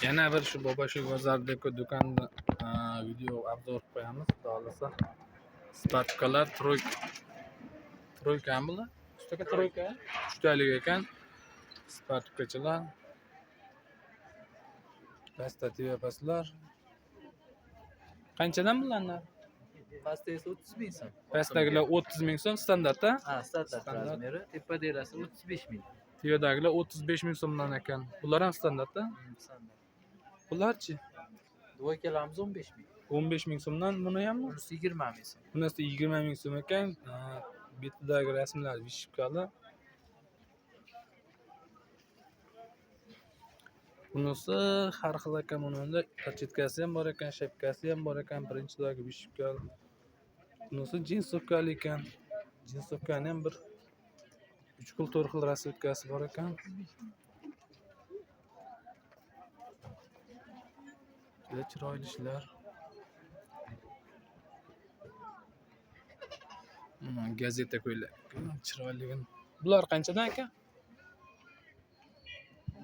Yana bir shu Boboshev bozordagi do'konda video obzor qilib qo'yamiz. Xudo xolasa. Sparkalar troykami bular? Uchtaga troyka, uchtalik ekan. Sparkachalar. Pastativa paslar. Qanchadan bularni? Pasta esa 30 ming so'm. Pastdagilar 30 ming so'm standartda. Ha, standart razmeri. Tepadagilari 35 ming. Tevadagilar 35 ming so'mdan ekan. Bular ham standartda. Standart. Bularchi? Duvoykalarimiz 15 ming. 15 ming so'mdan buni hammi? Bunisi 20 ming so'm. Bunisi 20 ming so'm ekan. Betidagi rasmlar vishibkali. Bunisi har xil ekan, bunda pochetkasi ham bor ekan, shapkasi ham bor ekan, birinchidagi vishibkali. Bunisi jinsovkali ekan. Jinsovkani ham bir 3 xil 4 xil rasvetkasi bor ekan. Juda chiroyli ishlar. Gazeta ko'ylak. Chiroyligini. Bular qanchadan aka?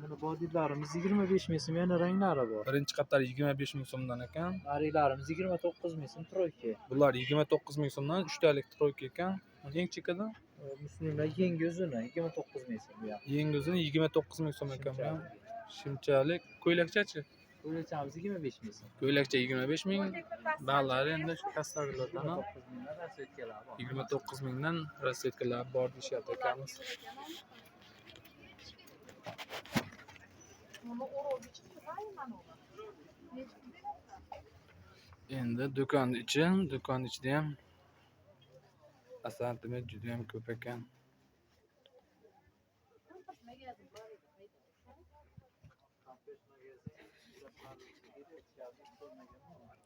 Mana bodilarimiz 25 ming so'm, yana ranglari bor. Birinchi qator 25 ming so'mdan ekan. Narilarimiz 29 ming so'm troyka. Bular 29 ming so'mdan 3 talik troyka ekan. Eng chekkadan Muslimlar yangi uzuni 29 ming so'm bu yoq. yangi uzuni 29 ming so'm ekan bu. Shimchalik ko'ylakchachi? Ko'ylakchamiz 25 ming so'm. Ko'ylakcha 25 ming. Ba'zilari endi shu kastagilardan 29 mingdan rasvetkalar bor. 29 mingdan rasvetkalar bor deyishyapti akamiz. Endi do'kon ichida ham assortiment juda ham ko'p ekan.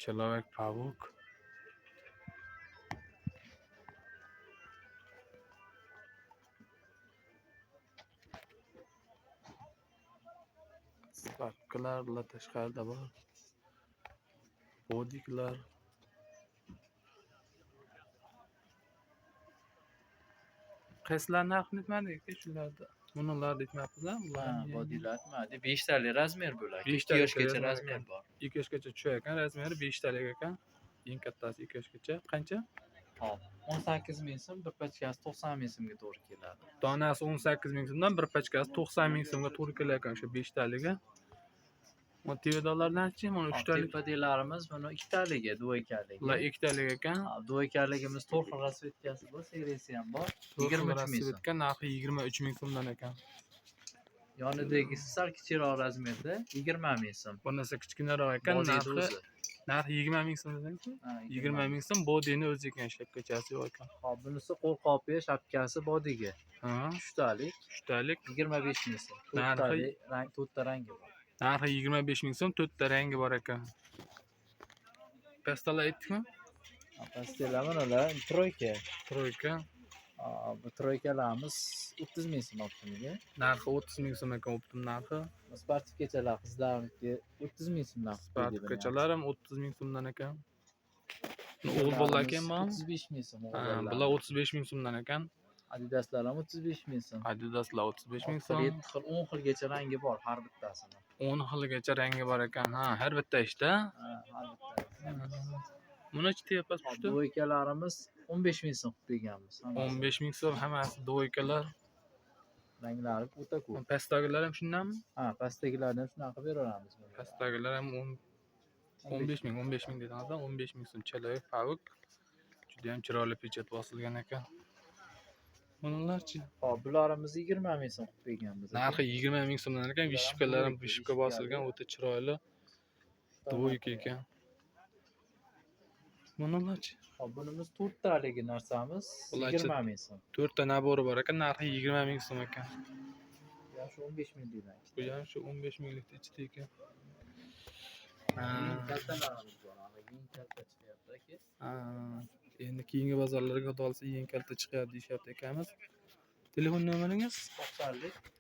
Человек паук. Sparklar tashqarida bor. Bodiklar. Qaysilar narxini aytmadingiz shularda? Bunalarni aytmayapsizlar? Ha, bodilar aytmadi. 5 talik razmer bo'ladi. 5 2 yoshgacha razmer bor. 2 yoshgacha tushar ekan, razmeri 5 talik ekan. Eng kattasi 2 yoshgacha. Qancha? Hop. 18 ming so'm, bir pachkasi 90 ming so'mga to'g'ri keladi. Donasi 18 ming so'mdan, bir pachkasi 90 ming so'mga to'g'ri kelar ekan o'sha 5 taligi. Motivatorlardan-chi, mana 3 talik. Tepadaglarimiz mana 2 taligi, duvoykaligi. Bular 2 talik ekan. Duvoykaligimiz 4 xil rasvetkasi bor, seriyasi ham bor. 23 ming so'm. Ekan, narxi 23 ming so'mdan ekan. Yonidagisi sal kichikroq razmerda 20 ming so'm. Bunisi kichkinaroq ekan, narxi 20 ming so'm dedingmi? 20 ming so'm bodini o'zi ekan, shapkachasi yo'q ekan. Hop, bunisi qo'lqopi, shapkasi bodiga. Ha, 3 talik, 3 talik 25 ming so'm. Narxi 4 ta rangi bor. narxi 25 ming so'm, 4 ta rangi bor ekan. Pastalar aytdikmi? Pastalar manalar troyka. Troyka. Bu troykalarimiz 30 ming so'm optimiga. Narxi 30 ming so'm ekan, optim narxi. Sportivkachalar qizlarniki 30 ming so'mdan. Sportivkachalar ham 30 ming so'mdan ekan. O'g'il bolalar ekanmi? 35 ming so'm. Bular 35 ming so'mdan ekan. Adidaslar ham 35 ming so'm. Adidaslar 35 ming so'm. 7 xil, 10 xilgacha rangi bor har bittasini. 10 xilgacha rangi bor ekan. Ha, har bitta ishda. Ha, har bittasi. Bunachi tepas pushti? Duvoykalarimiz 15 ming so'm qilib berganmiz. 15 ming so'm hammasi duvoykalar. Ranglari o'ta ko'p. Pastdagilar ham shundanmi? Ha, pastdagilarni ham shunaqa beraveramiz. Pastdagilar ham 15 ming dedingiz, 15 ming so'm. Человек паук. Juda ham chiroyli pechat bosilgan ekan. Bularchi? Hop, bularimiz 20 ming so'm qilib berganmiz. Narxi 20 ming so'mdan ekan. Vishipkalar ham vishipka bosilgan, o'ta chiroyli. Duvoyka ekan. Bularchi? Hop, bunimiz 4 taligi narsamiz 20 ming so'm. 4 ta nabori bor ekan, narxi 20 ming so'm ekan. Ya shu 15 ming deyman. Bu ham shu 15 minglikda ichida ekan. Kaltalarimiz bor. Eng kalta chiqyapti aka. Endi keyingi bozorlarga xudo olsa eng kalta chiqyapti deyishyapti akamiz. Telefon nomeringiz?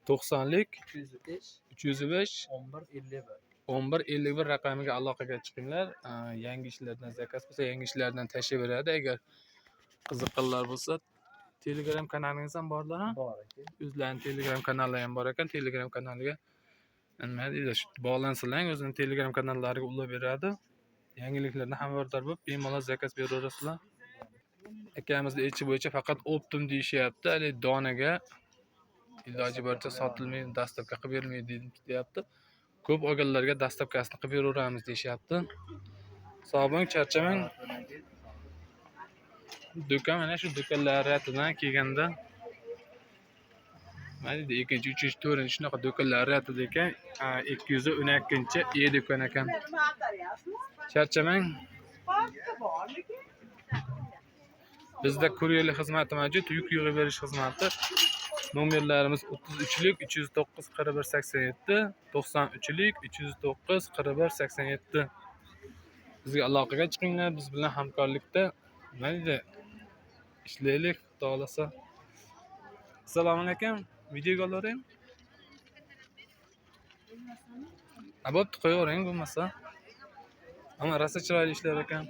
90lik 305 1151 raqamiga aloqaga chiqinglar. Yangi ishlardan zakaz bo'lsa, yangi ishlardan tashlayveradi. Agar qiziqqanlar bo'lsa, Telegram kanalingiz ham borlar-a? Bor aka. O'zlarining Telegram kanallari ham bor ekan. Telegram kanaliga nima deydi, bog'lansalar o'zining Telegram kanallariga ulab beradi. Yangiliklardan xabardor bo'lib, bemalol zakaz beraverasizlar. Akamizning aytishi bo'yicha faqat optim deyishyapti. Hali donaga iloji boricha sotilmaydi, dastavka qilib berilmaydi deyapti. Ko'p olganlarga dastavkasini qilib beraveramiz deyishyapti. Sog' bo'ling, charchamang. Do'kon mana shu do'konlardan kelganda mana deydi 2, 3, 4 shunaqa do'konlar ratida ekan. 212-chi do'kon ekan. Charchamang. Bizda kuryerlik xizmati mavjud, yuk yig'ib berish xizmati. Nomerlarimiz 33lik 309 4187, 93lik 309 4187. Bizga aloqaga chiqinglar, biz bilan hamkorlikda mayli ishlaylik, xudo xolasa. Assalomu alaykum. Videoga olavering. Bo'pti, qo'yavering bo'lmasa. Ammo rosa chiroyli ishlar ekan.